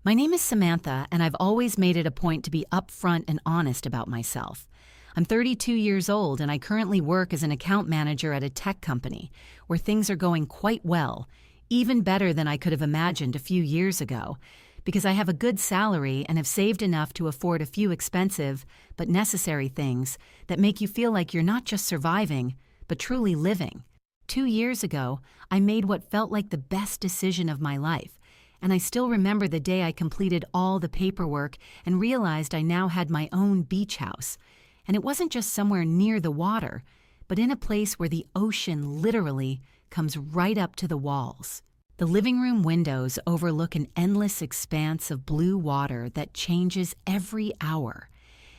My name is Samantha, and I've always made it a point to be upfront and honest about myself. I'm 32 years old, and I currently work as an account manager at a tech company where things are going quite well, even better than I could have imagined a few years ago, because I have a good salary and have saved enough to afford a few expensive but necessary things that make you feel like you're not just surviving, but truly living. 2 years ago, I made what felt like the best decision of my life, and I still remember the day I completed all the paperwork and realized I now had my own beach house. And it wasn't just somewhere near the water, but in a place where the ocean literally comes right up to the walls. The living room windows overlook an endless expanse of blue water that changes every hour.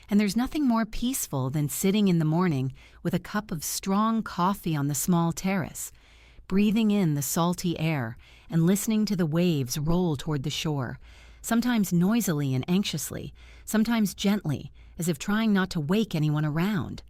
And there's nothing more peaceful than sitting in the morning with a cup of strong coffee on the small terrace, breathing in the salty air and listening to the waves roll toward the shore, sometimes noisily and anxiously, sometimes gently, as if trying not to wake anyone around.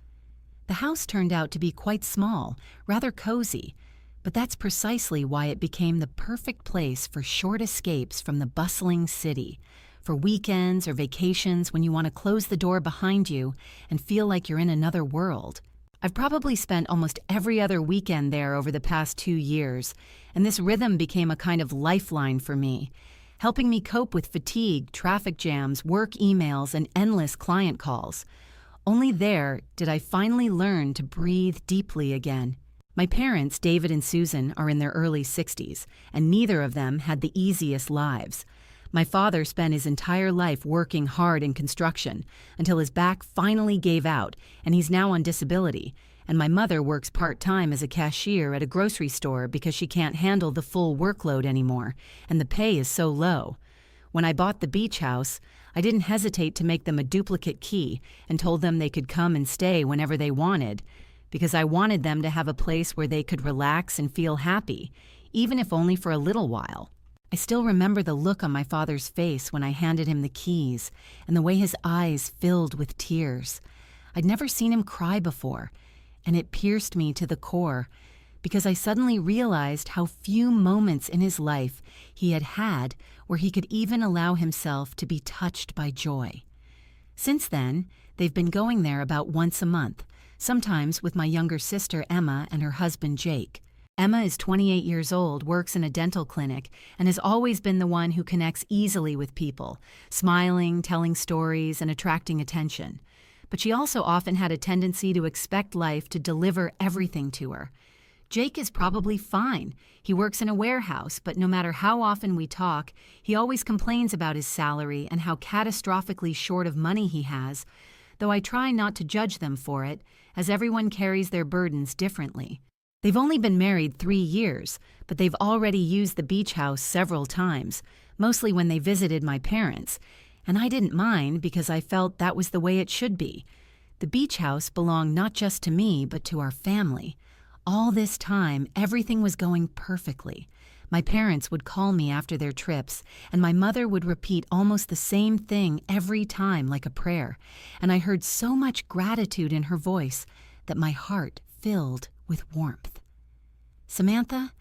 The house turned out to be quite small, rather cozy, but that's precisely why it became the perfect place for short escapes from the bustling city, for weekends or vacations when you want to close the door behind you and feel like you're in another world. I've probably spent almost every other weekend there over the past 2 years, and this rhythm became a kind of lifeline for me, helping me cope with fatigue, traffic jams, work emails, and endless client calls. Only there did I finally learn to breathe deeply again. My parents, David and Susan, are in their early 60s, and neither of them had the easiest lives. My father spent his entire life working hard in construction until his back finally gave out, and he's now on disability. And my mother works part-time as a cashier at a grocery store because she can't handle the full workload anymore, and the pay is so low. When I bought the beach house, I didn't hesitate to make them a duplicate key and told them they could come and stay whenever they wanted, because I wanted them to have a place where they could relax and feel happy, even if only for a little while. I still remember the look on my father's face when I handed him the keys, and the way his eyes filled with tears. I'd never seen him cry before, and it pierced me to the core, because I suddenly realized how few moments in his life he had had where he could even allow himself to be touched by joy. Since then, they've been going there about once a month, sometimes with my younger sister Emma and her husband Jake. Emma is 28 years old, works in a dental clinic, and has always been the one who connects easily with people, smiling, telling stories, and attracting attention. But she also often had a tendency to expect life to deliver everything to her. Jake is probably fine. He works in a warehouse, but no matter how often we talk, he always complains about his salary and how catastrophically short of money he has, though I try not to judge them for it, as everyone carries their burdens differently. They've only been married 3 years, but they've already used the beach house several times, mostly when they visited my parents, and I didn't mind because I felt that was the way it should be. The beach house belonged not just to me, but to our family. All this time, everything was going perfectly. My parents would call me after their trips, and my mother would repeat almost the same thing every time like a prayer, and I heard so much gratitude in her voice that my heart filled with warmth. "Samantha,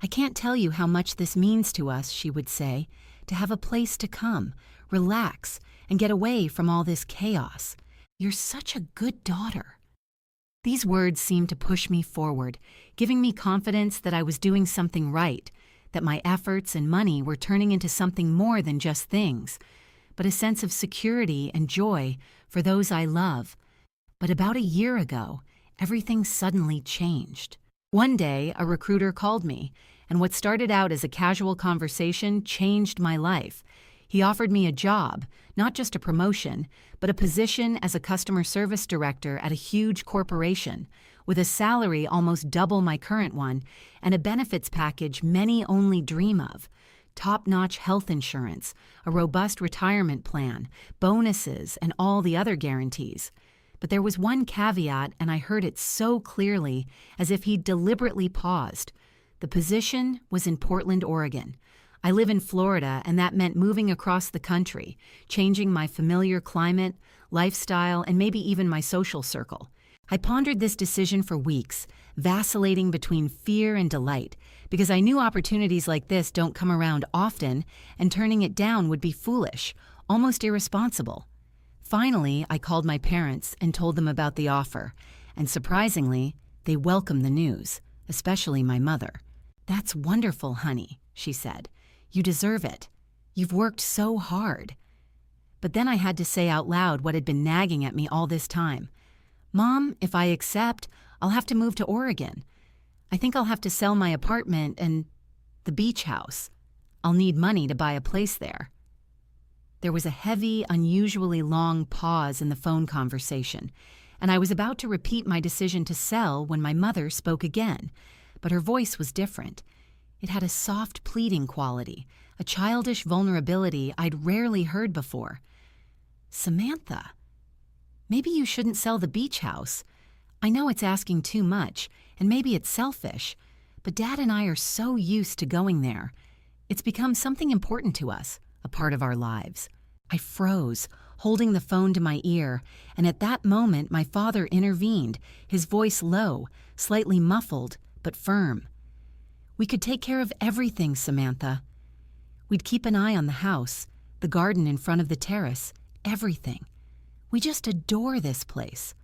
I can't tell you how much this means to us," she would say, "to have a place to come, relax, and get away from all this chaos. You're such a good daughter." These words seemed to push me forward, giving me confidence that I was doing something right, that my efforts and money were turning into something more than just things, but a sense of security and joy for those I love. But about a year ago, everything suddenly changed. One day, a recruiter called me, and what started out as a casual conversation changed my life. He offered me a job, not just a promotion, but a position as a customer service director at a huge corporation, with a salary almost double my current one, and a benefits package many only dream of. Top-notch health insurance, a robust retirement plan, bonuses, and all the other guarantees. But there was one caveat, and I heard it so clearly, as if he'd deliberately paused. The position was in Portland, Oregon. I live in Florida, and that meant moving across the country, changing my familiar climate, lifestyle, and maybe even my social circle. I pondered this decision for weeks, vacillating between fear and delight, because I knew opportunities like this don't come around often, and turning it down would be foolish, almost irresponsible. Finally, I called my parents and told them about the offer, and surprisingly, they welcomed the news, especially my mother. "That's wonderful, honey," she said. "You deserve it. You've worked so hard." But then I had to say out loud what had been nagging at me all this time. "Mom, if I accept, I'll have to move to Oregon. I think I'll have to sell my apartment and the beach house. I'll need money to buy a place there." There was a heavy, unusually long pause in the phone conversation, and I was about to repeat my decision to sell when my mother spoke again, but her voice was different. It had a soft, pleading quality, a childish vulnerability I'd rarely heard before. "Samantha, maybe you shouldn't sell the beach house. I know it's asking too much, and maybe it's selfish, but Dad and I are so used to going there. It's become something important to us, a part of our lives." I froze, holding the phone to my ear, and at that moment my father intervened, his voice low, slightly muffled, but firm. "We could take care of everything, Samantha. We'd keep an eye on the house, the garden in front of the terrace, everything. We just adore this place."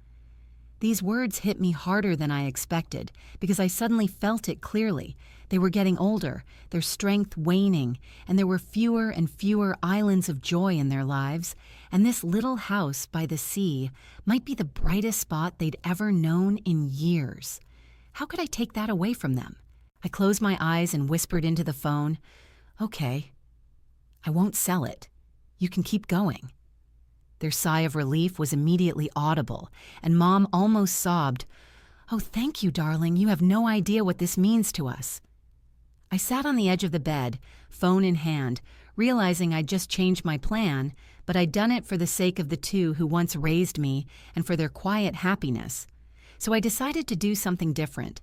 These words hit me harder than I expected, because I suddenly felt it clearly. They were getting older, their strength waning, and there were fewer and fewer islands of joy in their lives, and this little house by the sea might be the brightest spot they'd ever known in years. How could I take that away from them? I closed my eyes and whispered into the phone, "Okay, I won't sell it. You can keep going." Their sigh of relief was immediately audible, and Mom almost sobbed, "Oh, thank you, darling. You have no idea what this means to us." I sat on the edge of the bed, phone in hand, realizing I'd just changed my plan, but I'd done it for the sake of the two who once raised me and for their quiet happiness. So I decided to do something different.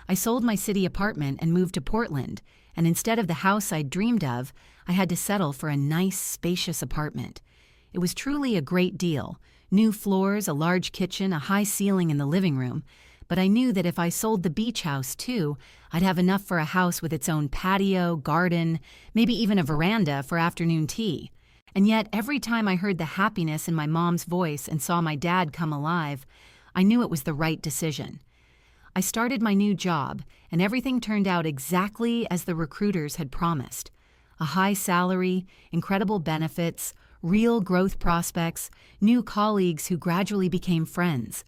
I sold my city apartment and moved to Portland, and instead of the house I'd dreamed of, I had to settle for a nice, spacious apartment. It was truly a great deal. New floors, a large kitchen, a high ceiling in the living room. But I knew that if I sold the beach house too, I'd have enough for a house with its own patio, garden, maybe even a veranda for afternoon tea. And yet every time I heard the happiness in my mom's voice and saw my dad come alive, I knew it was the right decision. I started my new job, and everything turned out exactly as the recruiters had promised. A high salary, incredible benefits, real growth prospects, new colleagues who gradually became friends.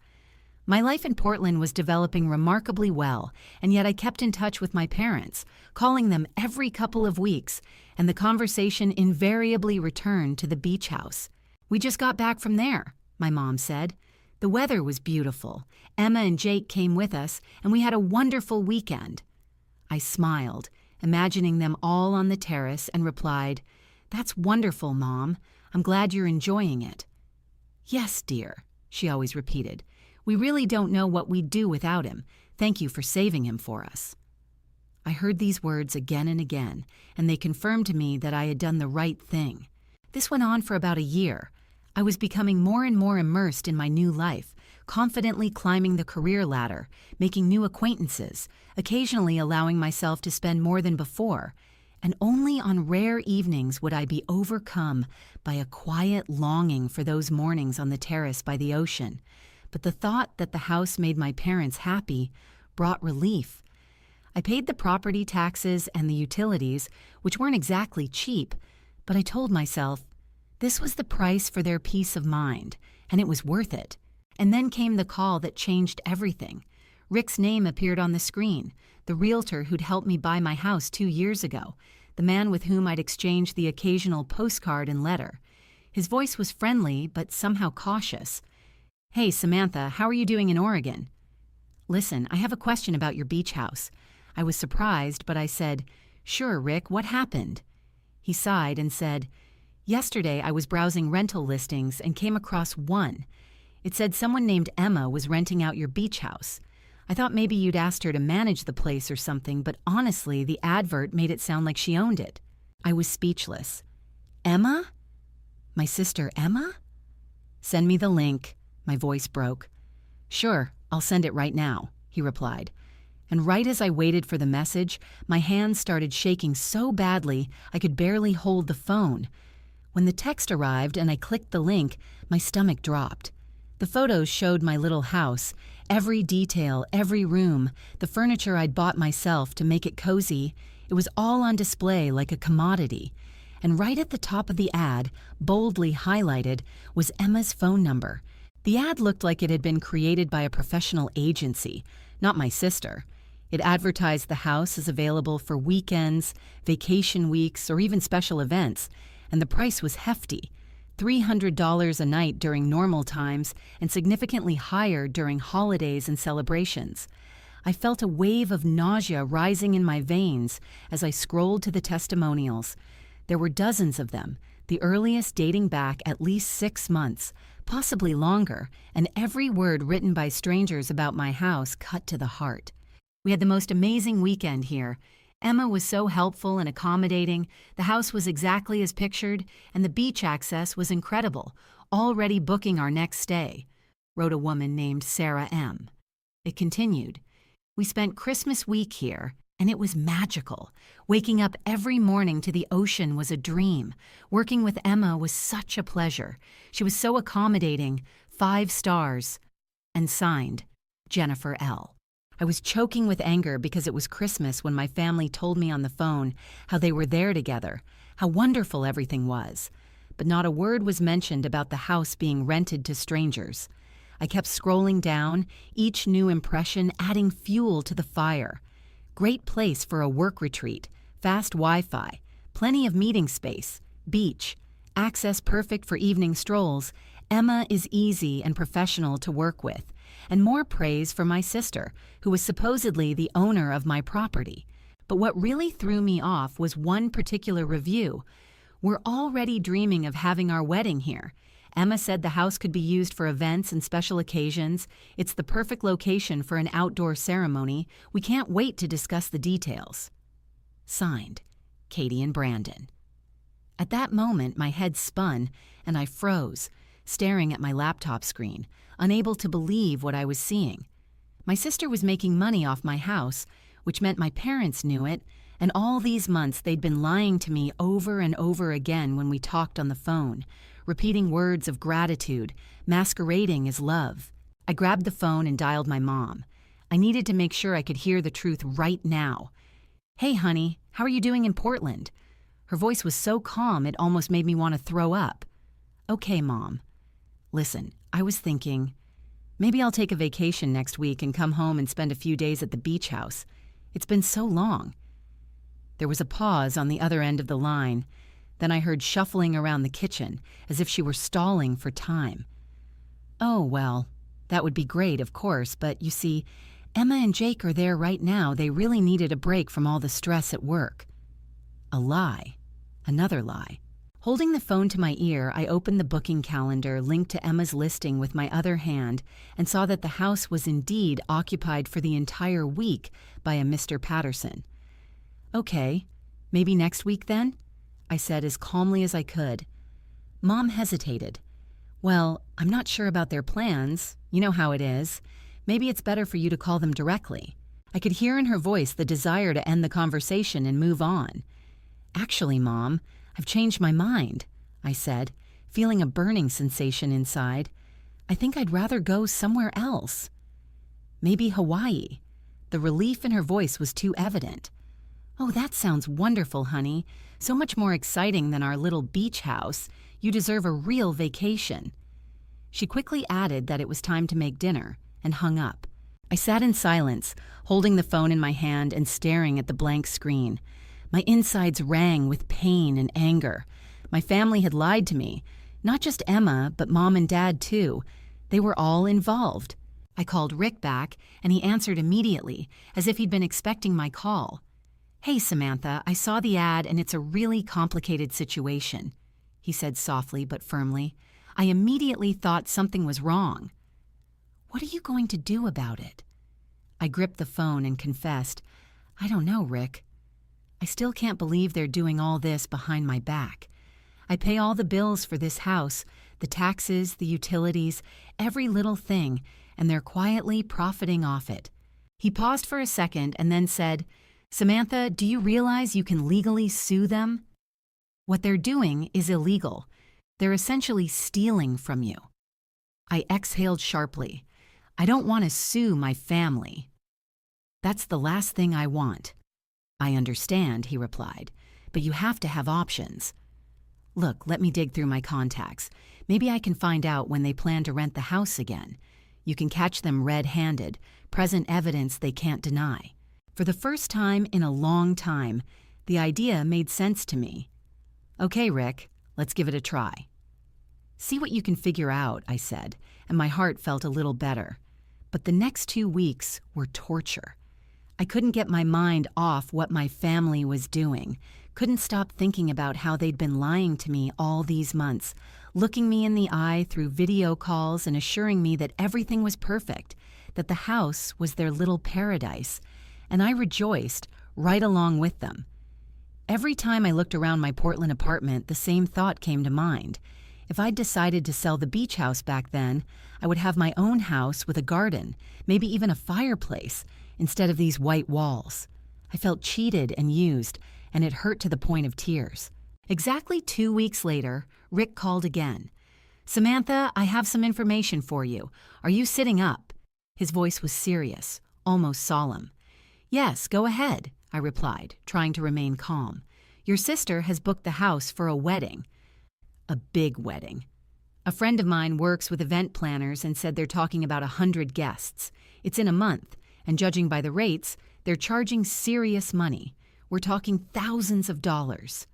My life in Portland was developing remarkably well, and yet I kept in touch with my parents, calling them every couple of weeks, and the conversation invariably returned to the beach house. "We just got back from there," my mom said. "The weather was beautiful. Emma and Jake came with us, and we had a wonderful weekend." I smiled, imagining them all on the terrace, and replied, "That's wonderful, Mom. I'm glad you're enjoying it." "Yes, dear," she always repeated. "We really don't know what we'd do without him. Thank you for saving him for us." I heard these words again and again, and they confirmed to me that I had done the right thing. This went on for about a year. I was becoming more and more immersed in my new life, confidently climbing the career ladder, making new acquaintances, occasionally allowing myself to spend more than before, and only on rare evenings would I be overcome by a quiet longing for those mornings on the terrace by the ocean. But the thought that the house made my parents happy brought relief. I paid the property taxes and the utilities, which weren't exactly cheap, but I told myself, this was the price for their peace of mind, and it was worth it. And then came the call that changed everything. Rick's name appeared on the screen, the realtor who'd helped me buy my house 2 years ago, the man with whom I'd exchanged the occasional postcard and letter. His voice was friendly, but somehow cautious. "Hey, Samantha, how are you doing in Oregon?" "Listen, I have a question about your beach house." I was surprised, but I said, "Sure, Rick, what happened?" He sighed and said, "Yesterday I was browsing rental listings and came across one. It said someone named Emma was renting out your beach house. I thought maybe you'd asked her to manage the place or something, but honestly, the advert made it sound like she owned it." I was speechless. "Emma? My sister Emma?" "Send me the link." My voice broke. "Sure, I'll send it right now," he replied. And right as I waited for the message, my hands started shaking so badly I could barely hold the phone. When the text arrived and I clicked the link, my stomach dropped. The photos showed my little house, every detail, every room, the furniture I'd bought myself to make it cozy. It was all on display like a commodity. And right at the top of the ad, boldly highlighted, was Emma's phone number. The ad looked like it had been created by a professional agency, not my sister. It advertised the house as available for weekends, vacation weeks, or even special events, and the price was hefty, $300 a night during normal times and significantly higher during holidays and celebrations. I felt a wave of nausea rising in my veins as I scrolled to the testimonials. There were dozens of them, the earliest dating back at least 6 months, possibly longer, and every word written by strangers about my house cut to the heart. We had the most amazing weekend here. Emma was so helpful and accommodating, the house was exactly as pictured, and the beach access was incredible, already booking our next stay, wrote a woman named Sarah M. It continued, "We spent Christmas week here, and it was magical. Waking up every morning to the ocean was a dream. Working with Emma was such a pleasure. She was so accommodating, 5 stars." And signed, Jennifer L. I was choking with anger because it was Christmas when my family told me on the phone how they were there together, how wonderful everything was. But not a word was mentioned about the house being rented to strangers. I kept scrolling down, each new impression adding fuel to the fire. Great place for a work retreat, fast Wi-Fi, plenty of meeting space, beach, access perfect for evening strolls. Emma is easy and professional to work with, and more praise for my sister, who was supposedly the owner of my property. But what really threw me off was one particular review. "We're already dreaming of having our wedding here. Emma said the house could be used for events and special occasions. It's the perfect location for an outdoor ceremony. We can't wait to discuss the details." Signed, Katie and Brandon. At that moment, my head spun and I froze, staring at my laptop screen, unable to believe what I was seeing. My sister was making money off my house, which meant my parents knew it, and all these months they'd been lying to me over and over again when we talked on the phone, repeating words of gratitude, masquerading as love. I grabbed the phone and dialed my mom. I needed to make sure I could hear the truth right now. "Hey, honey, how are you doing in Portland?" Her voice was so calm it almost made me want to throw up. "Okay, Mom. Listen, I was thinking, maybe I'll take a vacation next week and come home and spend a few days at the beach house. It's been so long." There was a pause on the other end of the line. Then I heard shuffling around the kitchen, as if she were stalling for time. "Oh, well, that would be great, of course, but you see, Emma and Jake are there right now. They really needed a break from all the stress at work." A lie. Another lie. Holding the phone to my ear, I opened the booking calendar linked to Emma's listing with my other hand and saw that the house was indeed occupied for the entire week by a Mr. Patterson. "Okay, maybe next week then?" I said as calmly as I could. Mom hesitated. "Well, I'm not sure about their plans. You know how it is. Maybe it's better for you to call them directly." I could hear in her voice the desire to end the conversation and move on. "Actually, Mom, I've changed my mind," I said, feeling a burning sensation inside. "I think I'd rather go somewhere else. Maybe Hawaii." The relief in her voice was too evident. "Oh, that sounds wonderful, honey. So much more exciting than our little beach house. You deserve a real vacation." She quickly added that it was time to make dinner and hung up. I sat in silence, holding the phone in my hand and staring at the blank screen. My insides rang with pain and anger. My family had lied to me. Not just Emma, but Mom and Dad too. They were all involved. I called Rick back, and he answered immediately, as if he'd been expecting my call. "Hey, Samantha, I saw the ad and it's a really complicated situation," he said softly but firmly. I immediately thought something was wrong. "What are you going to do about it?" I gripped the phone and confessed, "I don't know, Rick. I still can't believe they're doing all this behind my back. I pay all the bills for this house, the taxes, the utilities, every little thing, and they're quietly profiting off it." He paused for a second and then said, "Samantha, do you realize you can legally sue them? What they're doing is illegal. They're essentially stealing from you." I exhaled sharply. I don't want to sue my family. That's the last thing I want. I understand, he replied, but you have to have options. Look, let me dig through my contacts. Maybe I can find out when they plan to rent the house again. You can catch them red-handed, present evidence they can't deny. For the first time in a long time, the idea made sense to me. Okay, Rick, let's give it a try. See what you can figure out, I said, and my heart felt a little better. But the next 2 weeks were torture. I couldn't get my mind off what my family was doing, couldn't stop thinking about how they'd been lying to me all these months, looking me in the eye through video calls and assuring me that everything was perfect, that the house was their little paradise, and I rejoiced right along with them. Every time I looked around my Portland apartment, the same thought came to mind. If I'd decided to sell the beach house back then, I would have my own house with a garden, maybe even a fireplace, instead of these white walls. I felt cheated and used, and it hurt to the point of tears. Exactly 2 weeks later, Rick called again. "Samantha, I have some information for you. Are you sitting up?" His voice was serious, almost solemn. "Yes, go ahead," I replied, trying to remain calm. "Your sister has booked the house for a wedding." A big wedding. A friend of mine works with event planners and said they're talking about 100 guests. It's in a month, and judging by the rates, they're charging serious money. We're talking thousands of dollars.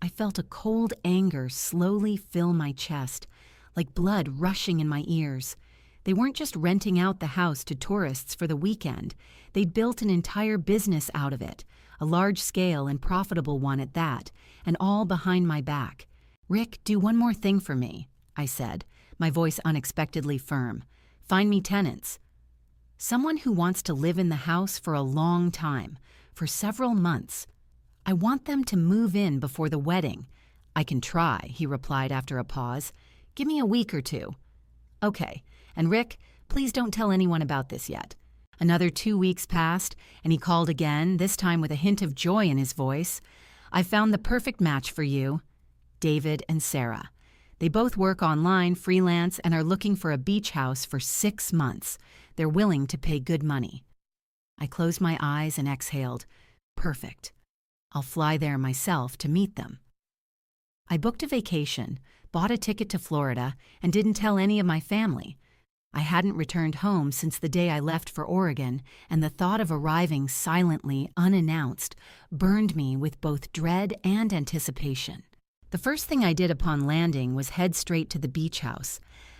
I felt a cold anger slowly fill my chest, like blood rushing in my ears. They weren't just renting out the house to tourists for the weekend. They'd built an entire business out of it, a large-scale and profitable one at that, and all behind my back. "Rick, do one more thing for me," I said, my voice unexpectedly firm. "Find me tenants. Someone who wants to live in the house for a long time, for several months. I want them to move in before the wedding." "I can try," he replied after a pause. "Give me a week or two." "Okay, and Rick, please don't tell anyone about this yet." Another 2 weeks passed, and he called again, this time with a hint of joy in his voice. "I found the perfect match for you. David and Sarah. They both work online, freelance, and are looking for a beach house for 6 months. They're willing to pay good money." I closed my eyes and exhaled. Perfect. I'll fly there myself to meet them. I booked a vacation, bought a ticket to Florida, and didn't tell any of my family. I hadn't returned home since the day I left for Oregon, and the thought of arriving silently, unannounced, burned me with both dread and anticipation. The first thing I did upon landing was head straight to the beach house.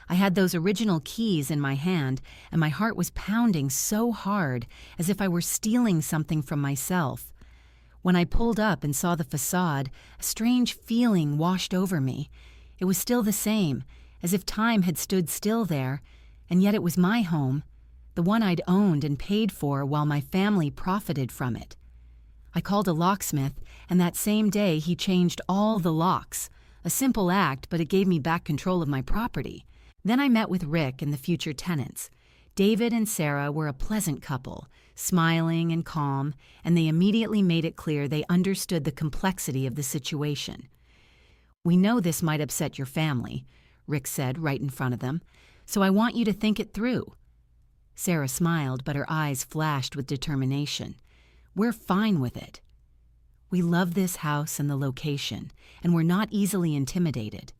I had those original keys in my hand, and my heart was pounding so hard, as if I were stealing something from myself. When I pulled up and saw the facade, a strange feeling washed over me. It was still the same, as if time had stood still there, and yet it was my home, the one I'd owned and paid for while my family profited from it. I called a locksmith, and that same day he changed all the locks. A simple act, but it gave me back control of my property. Then I met with Rick and the future tenants. David and Sarah were a pleasant couple, smiling and calm, and they immediately made it clear they understood the complexity of the situation. "We know this might upset your family," Rick said right in front of them, "so I want you to think it through." Sarah smiled, but her eyes flashed with determination. "We're fine with it. We love this house and the location, and we're not easily intimidated."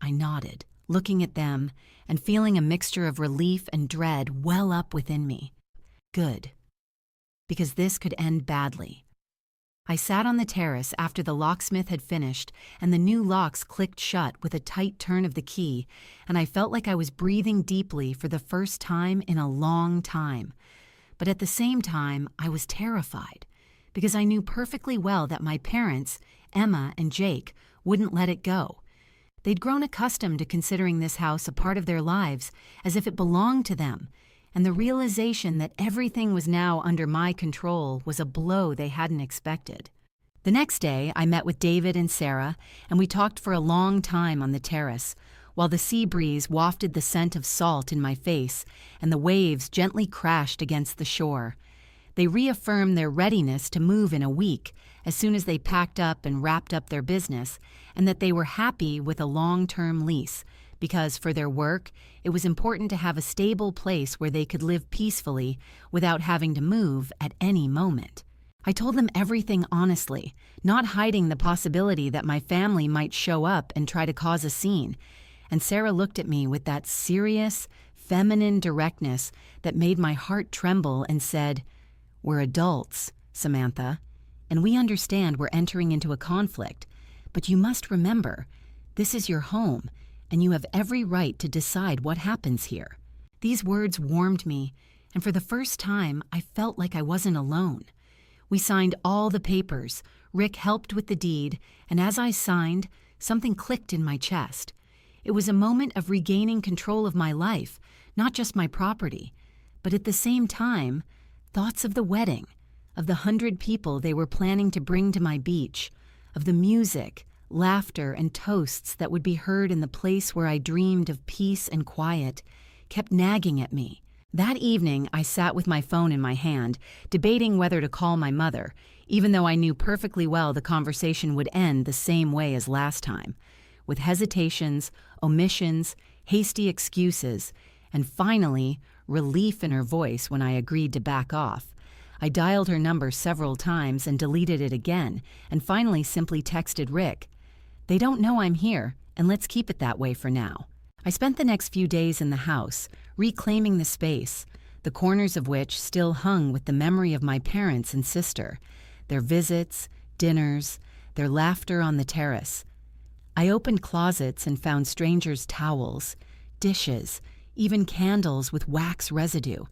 I nodded, looking at them and feeling a mixture of relief and dread well up within me. Good. Because this could end badly. I sat on the terrace after the locksmith had finished, and the new locks clicked shut with a tight turn of the key, and I felt like I was breathing deeply for the first time in a long time. But at the same time, I was terrified, because I knew perfectly well that my parents, Emma and Jake, wouldn't let it go. They'd grown accustomed to considering this house a part of their lives, as if it belonged to them, and the realization that everything was now under my control was a blow they hadn't expected. The next day, I met with David and Sarah, and we talked for a long time on the terrace. while the sea breeze wafted the scent of salt in my face and the waves gently crashed against the shore. They reaffirmed their readiness to move in a week as soon as they packed up and wrapped up their business, and that they were happy with a long-term lease because for their work, it was important to have a stable place where they could live peacefully without having to move at any moment. I told them everything honestly, not hiding the possibility that my family might show up and try to cause a scene. And Sarah looked at me with that serious, feminine directness that made my heart tremble and said, "We're adults, Samantha, and we understand we're entering into a conflict, but you must remember, this is your home, and you have every right to decide what happens here." These words warmed me, and for the first time, I felt like I wasn't alone. We signed all the papers, Rick helped with the deed, and as I signed, something clicked in my chest. It was a moment of regaining control of my life, not just my property, but at the same time, thoughts of the wedding, of the 100 people they were planning to bring to my beach, of the music, laughter, and toasts that would be heard in the place where I dreamed of peace and quiet, kept nagging at me. That evening, I sat with my phone in my hand, debating whether to call my mother, even though I knew perfectly well the conversation would end the same way as last time, with hesitations, omissions, hasty excuses, and finally, relief in her voice when I agreed to back off. I dialed her number several times and deleted it again, and finally simply texted Rick, "They don't know I'm here, and let's keep it that way for now." I spent the next few days in the house, reclaiming the space, the corners of which still hung with the memory of my parents and sister, their visits, dinners, their laughter on the terrace. I opened closets and found strangers' towels, dishes, even candles with wax residue.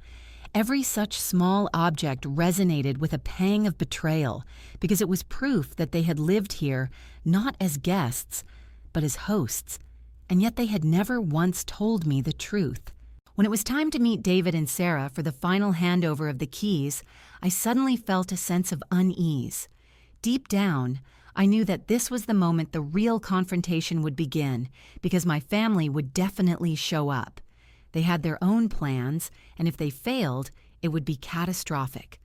Every such small object resonated with a pang of betrayal because it was proof that they had lived here not as guests, but as hosts, and yet they had never once told me the truth. When it was time to meet David and Sarah for the final handover of the keys, I suddenly felt a sense of unease. Deep down, I knew that this was the moment the real confrontation would begin because my family would definitely show up. They had their own plans, and if they failed, it would be catastrophic.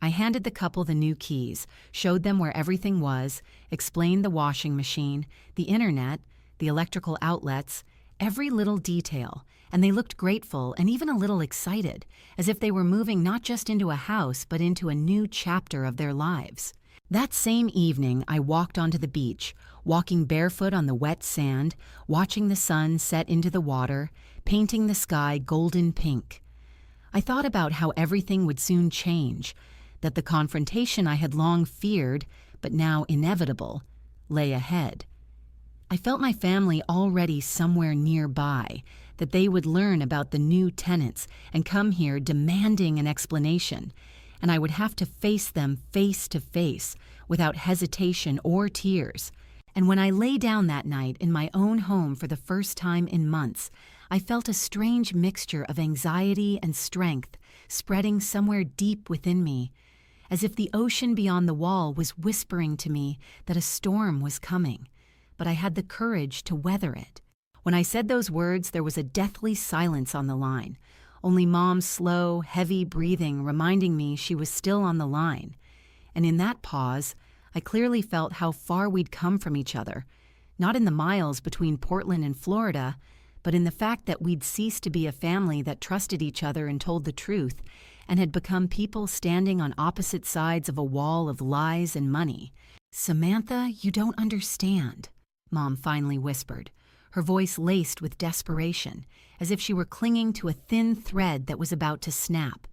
I handed the couple the new keys, showed them where everything was, explained the washing machine, the internet, the electrical outlets, every little detail, and they looked grateful and even a little excited, as if they were moving not just into a house but into a new chapter of their lives. That same evening, I walked onto the beach, walking barefoot on the wet sand, watching the sun set into the water, painting the sky golden pink. I thought about how everything would soon change, that the confrontation I had long feared, but now inevitable, lay ahead. I felt my family already somewhere nearby, that they would learn about the new tenants and come here demanding an explanation, and I would have to face them face to face without hesitation or tears. And when I lay down that night in my own home for the first time in months, I felt a strange mixture of anxiety and strength spreading somewhere deep within me, as if the ocean beyond the wall was whispering to me that a storm was coming, but I had the courage to weather it. When I said those words, there was a deathly silence on the line, only Mom's slow, heavy breathing reminding me she was still on the line. And in that pause, I clearly felt how far we'd come from each other, not in the miles between Portland and Florida, but in the fact that we'd ceased to be a family that trusted each other and told the truth, and had become people standing on opposite sides of a wall of lies and money. "Samantha, you don't understand," Mom finally whispered, her voice laced with desperation, as if she were clinging to a thin thread that was about to snap.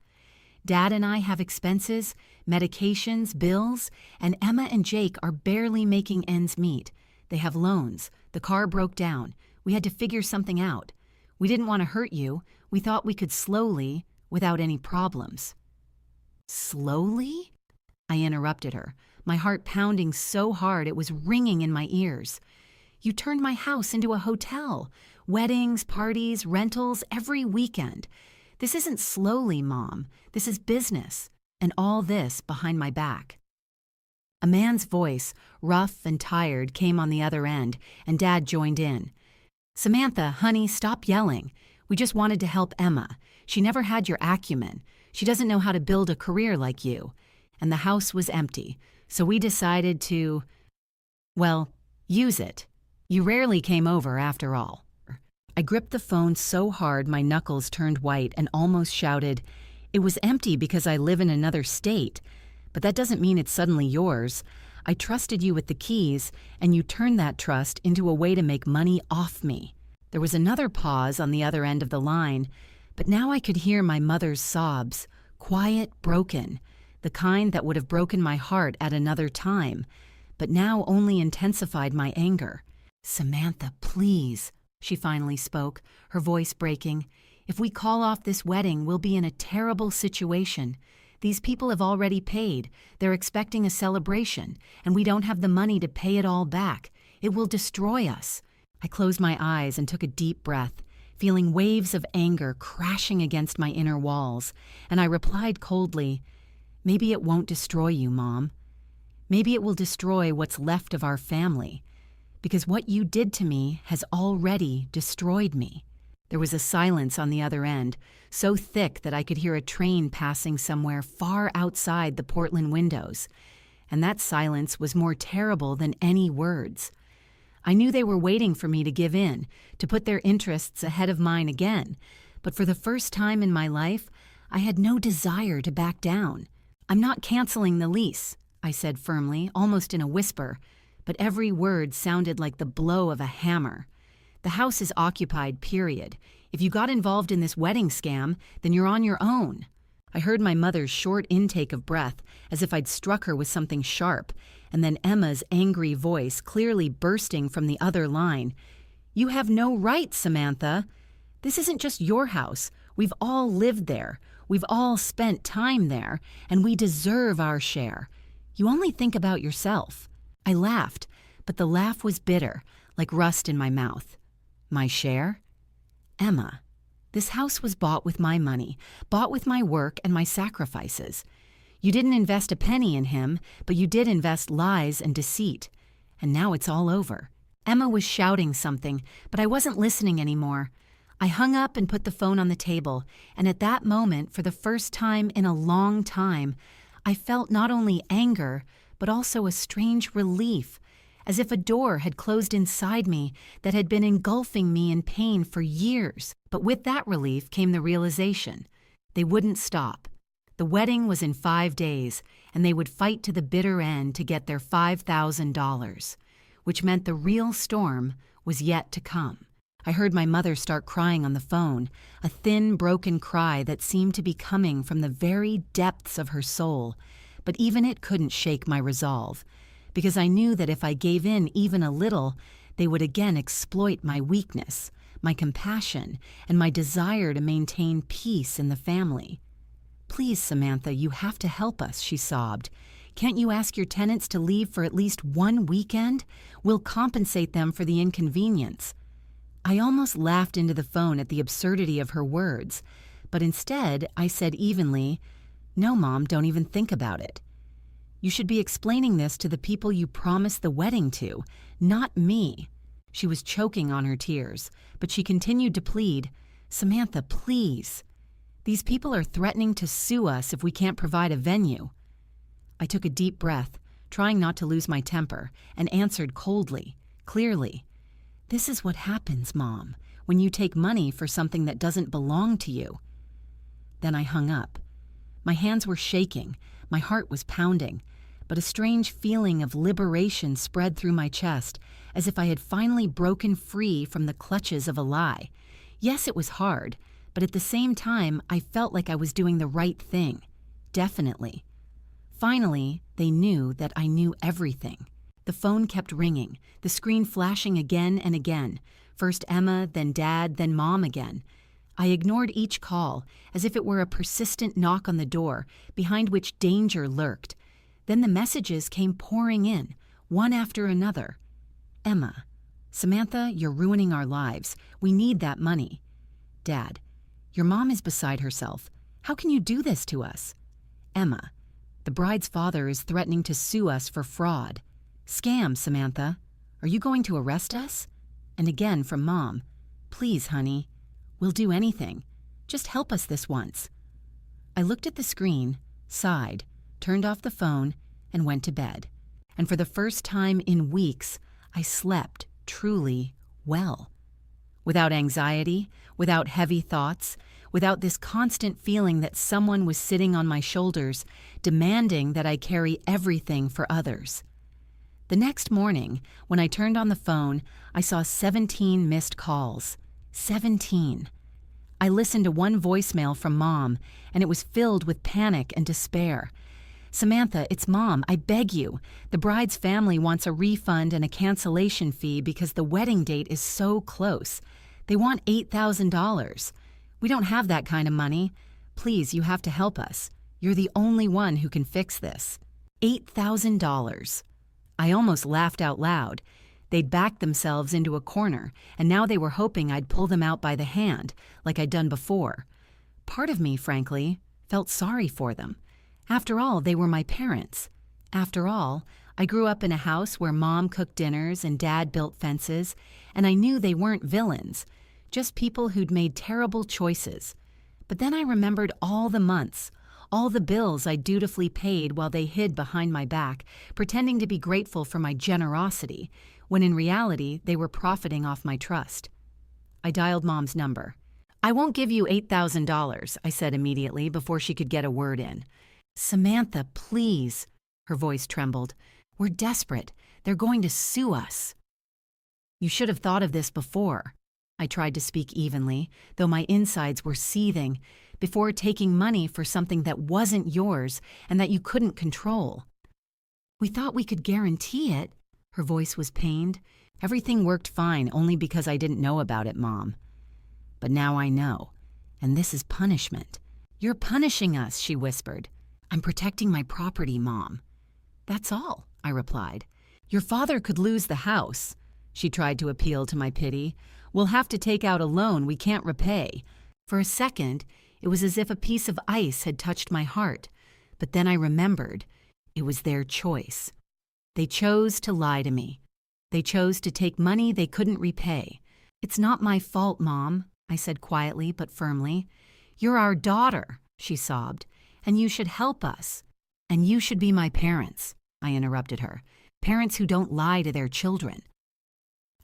"Dad and I have expenses, medications, bills, and Emma and Jake are barely making ends meet. They have loans. The car broke down. We had to figure something out. We didn't want to hurt you. We thought we could slowly, without any problems." "Slowly?" I interrupted her, my heart pounding so hard it was ringing in my ears. "You turned my house into a hotel. Weddings, parties, rentals, every weekend. This isn't slowly, Mom. This is business. And all this behind my back." A man's voice, rough and tired, came on the other end, and Dad joined in. Samantha, honey, stop yelling. We just wanted to help Emma. She never had your acumen. She doesn't know how to build a career like you. And the house was empty, so we decided to, well, use it. You rarely came over after all. I gripped the phone so hard my knuckles turned white and almost shouted, "It was empty because I live in another state. But that doesn't mean it's suddenly yours. I trusted you with the keys, and you turned that trust into a way to make money off me." There was another pause on the other end of the line, but now I could hear my mother's sobs, quiet, broken, the kind that would have broken my heart at another time, but now only intensified my anger. "Samantha, please," she finally spoke, her voice breaking. "If we call off this wedding, we'll be in a terrible situation. These people have already paid. They're expecting a celebration, and we don't have the money to pay it all back. It will destroy us." I closed my eyes and took a deep breath, feeling waves of anger crashing against my inner walls, and I replied coldly, "Maybe it won't destroy you, Mom. Maybe it will destroy what's left of our family, because what you did to me has already destroyed me." There was a silence on the other end, so thick that I could hear a train passing somewhere far outside the Portland windows, and that silence was more terrible than any words. I knew they were waiting for me to give in, to put their interests ahead of mine again, but for the first time in my life, I had no desire to back down. "I'm not canceling the lease," I said firmly, almost in a whisper, but every word sounded like the blow of a hammer. "The house is occupied, period. If you got involved in this wedding scam, then you're on your own." I heard my mother's short intake of breath, as if I'd struck her with something sharp, and then Emma's angry voice clearly bursting from the other line. "You have no right, Samantha. This isn't just your house. We've all lived there. We've all spent time there, and we deserve our share. You only think about yourself." I laughed, but the laugh was bitter, like rust in my mouth. My share? Emma. This house was bought with my money, bought with my work and my sacrifices. You didn't invest a penny in him, but you did invest lies and deceit. And now it's all over. Emma was shouting something, but I wasn't listening anymore. I hung up and put the phone on the table, and at that moment, for the first time in a long time, I felt not only anger, but also a strange relief, as if a door had closed inside me that had been engulfing me in pain for years. But with that relief came the realization. They wouldn't stop. The wedding was in 5 days, and they would fight to the bitter end to get their $5,000, which meant the real storm was yet to come. I heard my mother start crying on the phone, a thin, broken cry that seemed to be coming from the very depths of her soul, but even it couldn't shake my resolve, because I knew that if I gave in even a little, they would again exploit my weakness, my compassion, and my desire to maintain peace in the family. "Please, Samantha, you have to help us," she sobbed. "Can't you ask your tenants to leave for at least one weekend? We'll compensate them for the inconvenience." I almost laughed into the phone at the absurdity of her words, but instead I said evenly, "No, Mom, don't even think about it. You should be explaining this to the people you promised the wedding to, not me." She was choking on her tears, but she continued to plead, "Samantha, please. These people are threatening to sue us if we can't provide a venue." I took a deep breath, trying not to lose my temper, and answered coldly, clearly, "This is what happens, Mom, when you take money for something that doesn't belong to you." Then I hung up. My hands were shaking, my heart was pounding, but a strange feeling of liberation spread through my chest, as if I had finally broken free from the clutches of a lie. Yes, it was hard, but at the same time, I felt like I was doing the right thing. Definitely. Finally, they knew that I knew everything. The phone kept ringing, the screen flashing again and again. First Emma, then Dad, then Mom again. I ignored each call, as if it were a persistent knock on the door, behind which danger lurked. Then the messages came pouring in, one after another. Emma, "Samantha, you're ruining our lives. We need that money." Dad, "Your mom is beside herself. How can you do this to us?" Emma, "The bride's father is threatening to sue us for fraud." "Scam, Samantha. Are you going to arrest us?" And again from Mom, "Please, honey, we'll do anything. Just help us this once." I looked at the screen, sighed, turned off the phone, and went to bed. And for the first time in weeks, I slept truly well. Without anxiety, without heavy thoughts, without this constant feeling that someone was sitting on my shoulders, demanding that I carry everything for others. The next morning, when I turned on the phone, I saw 17 missed calls. 17. I listened to one voicemail from Mom, and it was filled with panic and despair. "Samantha, it's Mom. I beg you. The bride's family wants a refund and a cancellation fee because the wedding date is so close. They want $8,000. We don't have that kind of money. Please, you have to help us. You're the only one who can fix this." $8,000. I almost laughed out loud. They'd backed themselves into a corner, and now they were hoping I'd pull them out by the hand, like I'd done before. Part of me, frankly, felt sorry for them. After all, they were my parents. After all, I grew up in a house where Mom cooked dinners and Dad built fences, and I knew they weren't villains, just people who'd made terrible choices. But then I remembered all the months, all the bills I dutifully paid while they hid behind my back, pretending to be grateful for my generosity, when in reality they were profiting off my trust. I dialed Mom's number. "I won't give you $8,000, I said immediately before she could get a word in. "Samantha, please." Her voice trembled. "We're desperate. They're going to sue us." "You should have thought of this before." I tried to speak evenly, though my insides were seething, before taking money for something that wasn't yours and that you couldn't control. "We thought we could guarantee it." Her voice was pained. "Everything worked fine only because I didn't know about it, Mom. But now I know, and this is punishment." "You're punishing us," she whispered. "I'm protecting my property, Mom." "That's all," I replied. "Your father could lose the house." She tried to appeal to my pity. "We'll have to take out a loan we can't repay." For a second, it was as if a piece of ice had touched my heart. But then I remembered it was their choice. They chose to lie to me. They chose to take money they couldn't repay. "It's not my fault, Mom," I said quietly but firmly. "You're our daughter," she sobbed, "and you should help us. And you should be my parents," I interrupted her. "Parents who don't lie to their children."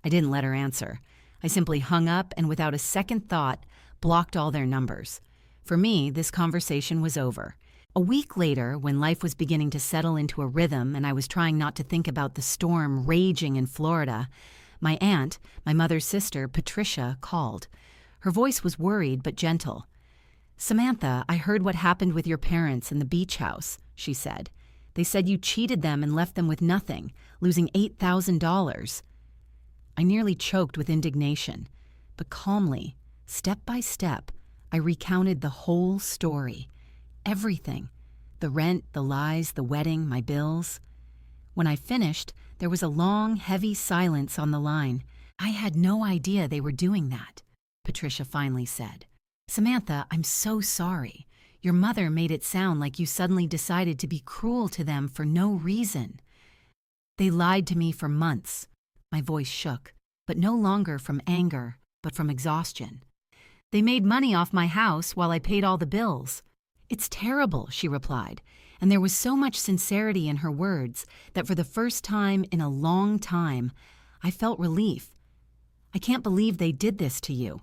I didn't let her answer. I simply hung up and without a second thought, blocked all their numbers. For me, this conversation was over. A week later, when life was beginning to settle into a rhythm and I was trying not to think about the storm raging in Florida, my aunt, my mother's sister, Patricia, called. Her voice was worried but gentle. "Samantha, I heard what happened with your parents in the beach house," she said. "They said you cheated them and left them with nothing, losing $8,000. I nearly choked with indignation, but calmly, step by step, I recounted the whole story. Everything. The rent, the lies, the wedding, my bills. When I finished, there was a long, heavy silence on the line. "I had no idea they were doing that," Patricia finally said. "Samantha, I'm so sorry. Your mother made it sound like you suddenly decided to be cruel to them for no reason. They lied to me for months." My voice shook, but no longer from anger, but from exhaustion. "They made money off my house while I paid all the bills." "It's terrible," she replied, and there was so much sincerity in her words that for the first time in a long time, I felt relief. "I can't believe they did this to you."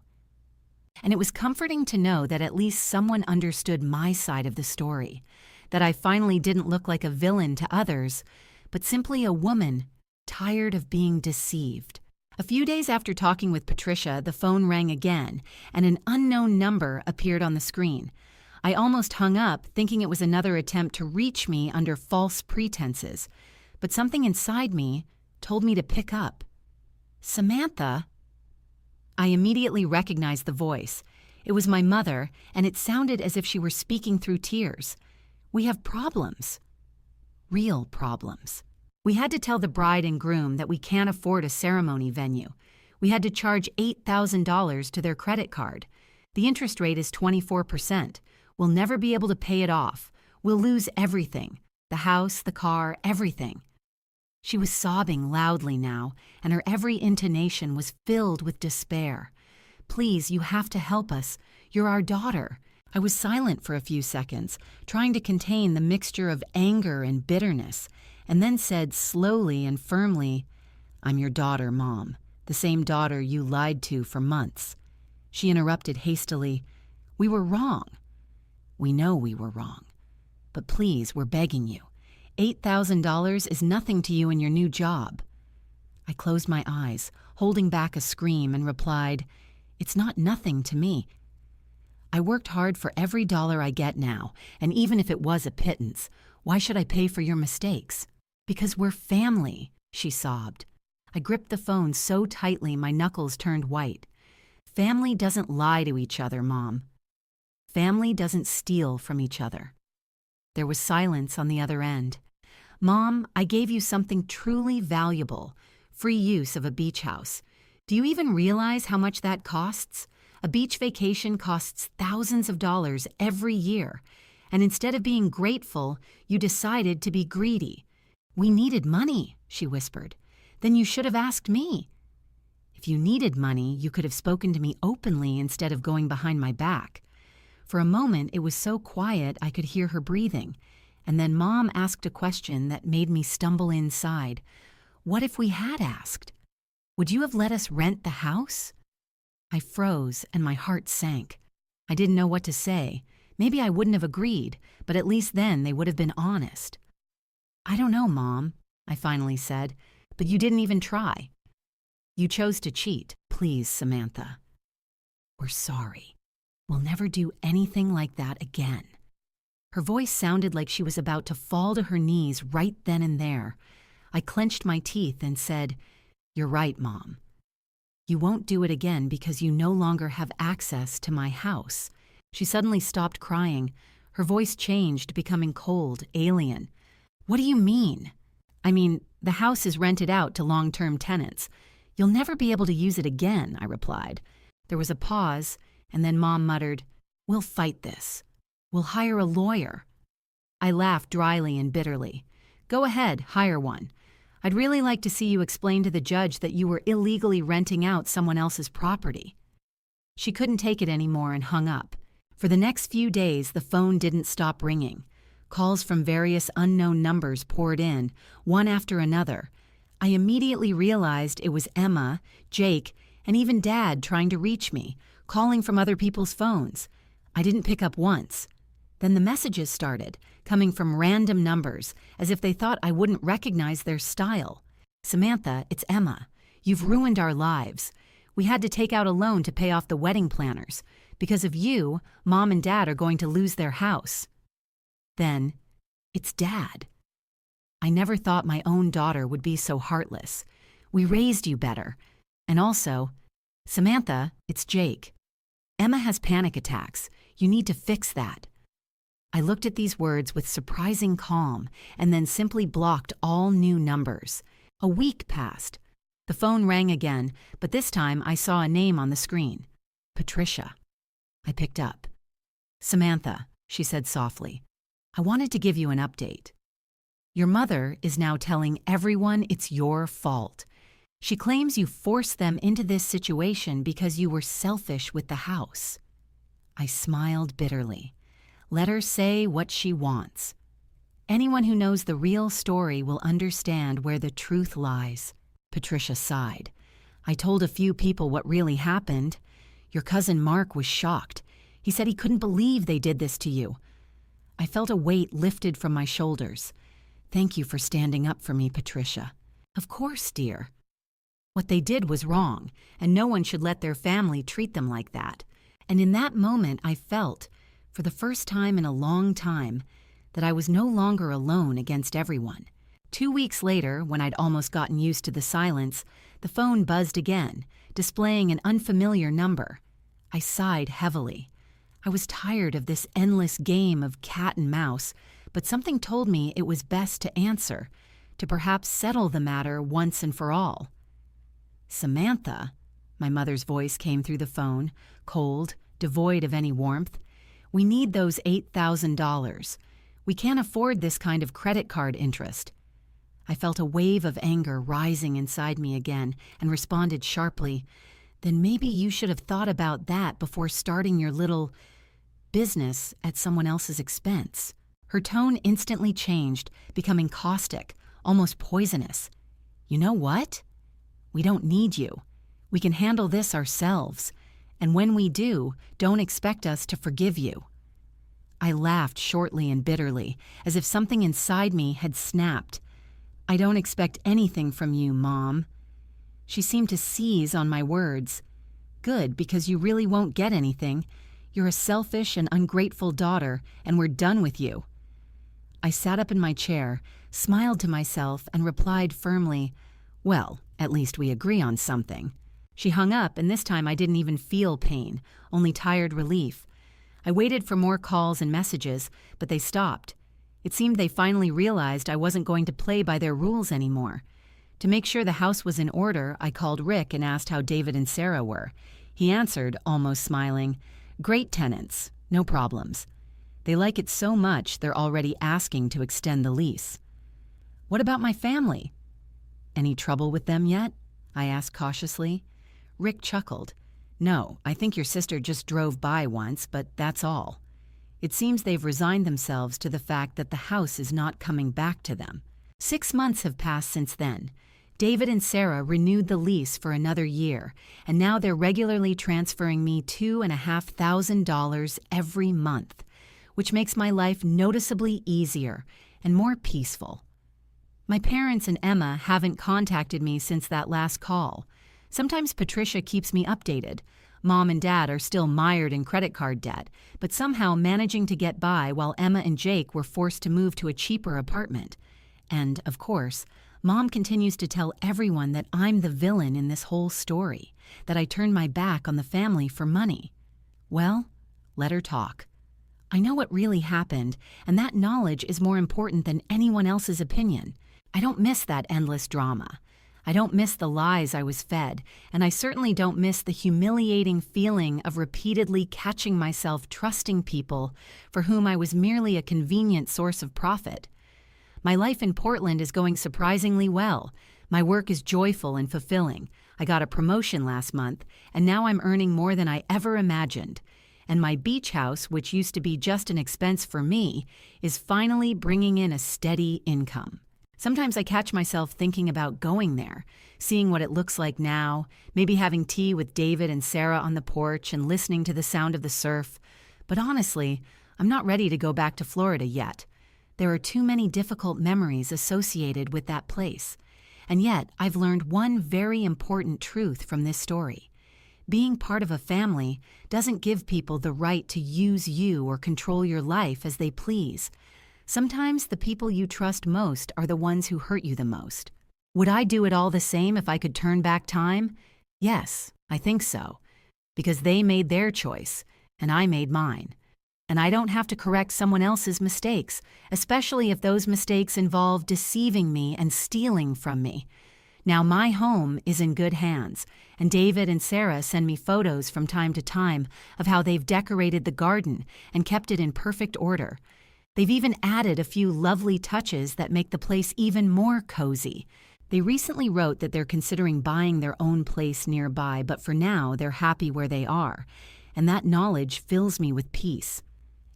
And it was comforting to know that at least someone understood my side of the story, that I finally didn't look like a villain to others, but simply a woman tired of being deceived. A few days after talking with Patricia, the phone rang again, and an unknown number appeared on the screen. I almost hung up, thinking it was another attempt to reach me under false pretenses, but something inside me told me to pick up. "Samantha?" I immediately recognized the voice. It was my mother, and it sounded as if she were speaking through tears. "We have problems." Real problems. We had to tell the bride and groom that we can't afford a ceremony venue. We had to charge $8,000 to their credit card. The interest rate is 24%. We'll never be able to pay it off. We'll lose everything. The house, the car, everything. She was sobbing loudly now, and her every intonation was filled with despair. "Please, you have to help us. You're our daughter." I was silent for a few seconds, trying to contain the mixture of anger and bitterness, and then said slowly and firmly, "I'm your daughter, Mom, the same daughter you lied to for months." She interrupted hastily, "We were wrong." "We know we were wrong. But please, we're begging you. $8,000 is nothing to you in your new job." I closed my eyes, holding back a scream, and replied, "It's not nothing to me. I worked hard for every dollar I get now, and even if it was a pittance, why should I pay for your mistakes?" "Because we're family," she sobbed. I gripped the phone so tightly my knuckles turned white. "Family doesn't lie to each other, Mom. Family doesn't steal from each other." There was silence on the other end. "Mom, I gave you something truly valuable, free use of a beach house. Do you even realize how much that costs? A beach vacation costs thousands of dollars every year, and instead of being grateful, you decided to be greedy." "We needed money," she whispered. "Then you should have asked me." "If you needed money, you could have spoken to me openly instead of going behind my back." For a moment, it was so quiet I could hear her breathing, and then Mom asked a question that made me stumble inside. "What if we had asked? Would you have let us rent the house?" I froze and my heart sank. I didn't know what to say. Maybe I wouldn't have agreed, but at least then they would have been honest. "I don't know, Mom," I finally said, "but you didn't even try. You chose to cheat. Please, Samantha. We're sorry. We'll never do anything like that again." Her voice sounded like she was about to fall to her knees right then and there. I clenched my teeth and said, "You're right, Mom. You won't do it again because you no longer have access to my house." She suddenly stopped crying. Her voice changed, becoming cold, alien. "What do you mean?" "I mean, the house is rented out to long-term tenants. You'll never be able to use it again," I replied. There was a pause, and then Mom muttered, "We'll fight this. We'll hire a lawyer." I laughed dryly and bitterly. "Go ahead, hire one. I'd really like to see you explain to the judge that you were illegally renting out someone else's property." She couldn't take it anymore and hung up. For the next few days, the phone didn't stop ringing. Calls from various unknown numbers poured in, one after another. I immediately realized it was Emma, Jake, and even Dad trying to reach me, calling from other people's phones. I didn't pick up once. Then the messages started, coming from random numbers, as if they thought I wouldn't recognize their style. "Samantha, it's Emma. You've ruined our lives. We had to take out a loan to pay off the wedding planners. Because of you, Mom and Dad are going to lose their house." Then, "It's Dad. I never thought my own daughter would be so heartless. We raised you better. And also, Samantha, it's Jake. Emma has panic attacks. You need to fix that." I looked at these words with surprising calm and then simply blocked all new numbers. A week passed. The phone rang again, but this time I saw a name on the screen. Patricia. I picked up. "Samantha," she said softly, "I wanted to give you an update. Your mother is now telling everyone it's your fault. She claims you forced them into this situation because you were selfish with the house." I smiled bitterly. Let her say what she wants. Anyone who knows the real story will understand where the truth lies. Patricia sighed. "I told a few people what really happened. Your cousin Mark was shocked. He said he couldn't believe they did this to you." I felt a weight lifted from my shoulders. "Thank you for standing up for me, Patricia." "Of course, dear. What they did was wrong, and no one should let their family treat them like that." And in that moment I felt, for the first time in a long time, that I was no longer alone against everyone. 2 weeks later, when I'd almost gotten used to the silence, the phone buzzed again, displaying an unfamiliar number. I sighed heavily. I was tired of this endless game of cat and mouse, but something told me it was best to answer, to perhaps settle the matter once and for all. "Samantha," my mother's voice came through the phone, cold, devoid of any warmth. "We need those $8,000. We can't afford this kind of credit card interest." I felt a wave of anger rising inside me again and responded sharply, "Then maybe you should have thought about that before starting your little business at someone else's expense." Her tone instantly changed, becoming caustic, almost poisonous. "You know what? We don't need you. We can handle this ourselves. And when we do, don't expect us to forgive you." I laughed shortly and bitterly, as if something inside me had snapped. "I don't expect anything from you, Mom." She seemed to seize on my words. "Good, because you really won't get anything. You're a selfish and ungrateful daughter, and we're done with you." I sat up in my chair, smiled to myself, and replied firmly, "Well, at least we agree on something." She hung up, and this time I didn't even feel pain, only tired relief. I waited for more calls and messages, but they stopped. It seemed they finally realized I wasn't going to play by their rules anymore. To make sure the house was in order, I called Rick and asked how David and Sarah were. He answered, almost smiling, "Great tenants, no problems. They like it so much they're already asking to extend the lease." "What about my family?" "Any trouble with them yet?" I asked cautiously. Rick chuckled. "No, I think your sister just drove by once, but that's all. It seems they've resigned themselves to the fact that the house is not coming back to them." 6 months have passed since then. David and Sarah renewed the lease for another year, and now they're regularly transferring me $2,500 every month, which makes my life noticeably easier and more peaceful. My parents and Emma haven't contacted me since that last call. Sometimes Patricia keeps me updated. Mom and Dad are still mired in credit card debt, but somehow managing to get by while Emma and Jake were forced to move to a cheaper apartment. And, of course, Mom continues to tell everyone that I'm the villain in this whole story, that I turned my back on the family for money. Well, let her talk. I know what really happened, and that knowledge is more important than anyone else's opinion. I don't miss that endless drama. I don't miss the lies I was fed, and I certainly don't miss the humiliating feeling of repeatedly catching myself trusting people for whom I was merely a convenient source of profit. My life in Portland is going surprisingly well. My work is joyful and fulfilling. I got a promotion last month, and now I'm earning more than I ever imagined. And my beach house, which used to be just an expense for me, is finally bringing in a steady income. Sometimes I catch myself thinking about going there, seeing what it looks like now, maybe having tea with David and Sarah on the porch and listening to the sound of the surf. But honestly, I'm not ready to go back to Florida yet. There are too many difficult memories associated with that place. And yet, I've learned one very important truth from this story. Being part of a family doesn't give people the right to use you or control your life as they please. Sometimes the people you trust most are the ones who hurt you the most. Would I do it all the same if I could turn back time? Yes, I think so. Because they made their choice, and I made mine. And I don't have to correct someone else's mistakes, especially if those mistakes involve deceiving me and stealing from me. Now my home is in good hands, and David and Sarah send me photos from time to time of how they've decorated the garden and kept it in perfect order. They've even added a few lovely touches that make the place even more cozy. They recently wrote that they're considering buying their own place nearby, but for now they're happy where they are, and that knowledge fills me with peace.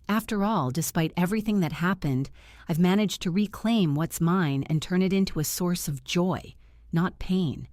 After all, despite everything that happened, I've managed to reclaim what's mine and turn it into a source of joy, not pain.